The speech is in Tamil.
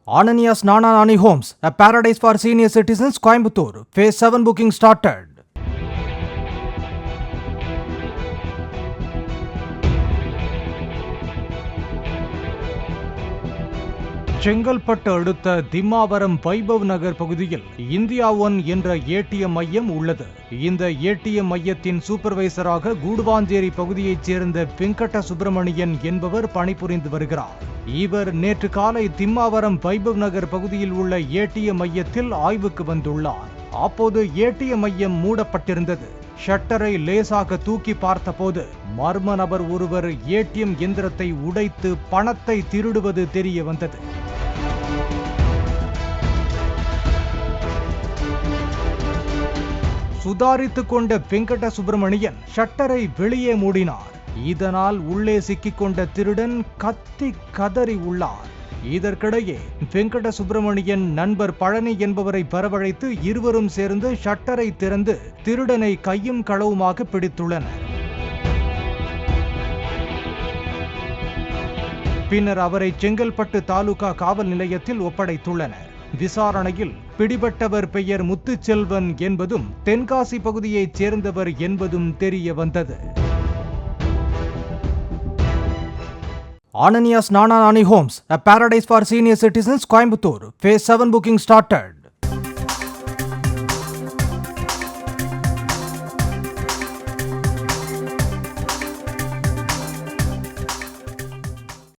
Ananias Nana Nani Homes, a paradise for senior citizens, Coimbatore. Phase 7 booking started. Chengalpattu அடுத்த திம்மாவரம் வைபவ் நகர் பகுதியில் இந்தியா ஒன் என்ற ஏடிஎம் மையம் உள்ளது. இந்த ஏடிஎம் மையத்தின் சூப்பர்வைசராக கூடுவாஞ்சேரி பகுதியைச் சேர்ந்த வெங்கட சுப்பிரமணியன் என்பவர் பணிபுரிந்து வருகிறார். இவர் நேற்று காலை திம்மாவரம் வைபவ் நகர் பகுதியில் உள்ள ஏடிஎம் மையத்தில் ஆய்வுக்கு வந்துள்ளார். அப்போது ஏடிஎம் மையம் மூடப்பட்டிருந்தது. ஷட்டரை லேசாக தூக்கி பார்த்தபோது மர்ம நபர் ஒருவர் ஏடிஎம் எந்திரத்தை உடைத்து பணத்தை திருடுவது தெரிய வந்தது. சுதாரித்துக் கொண்ட வெங்கட சுப்பிரமணியன் ஷட்டரை வெளியே மூடினார். இதனால் உள்ளே சிக்கிக்கொண்ட திருடன் கத்தி கதறி உள்ளார். இதற்கிடையே வெங்கட சுப்பிரமணியன் நண்பர் பழனி என்பவரை வரவழைத்து இருவரும் சேர்ந்து ஷட்டரை திறந்து திருடனை கையும் களவுமாக பிடித்துள்ளனர். பின்னர் அவரை செங்கல்பட்டு தாலுகா காவல் நிலையத்தில் ஒப்படைத்துள்ளனர். விசாரணையில் பிடிபட்டவர் பெயர் முத்துச்செல்வன் என்பதும் தென்காசி பகுதியைச் சேர்ந்தவர் என்பதும் தெரிய வந்தது. Ananias Nana Nani Homes, a paradise for senior citizens, Coimbatore. Phase 7 booking started.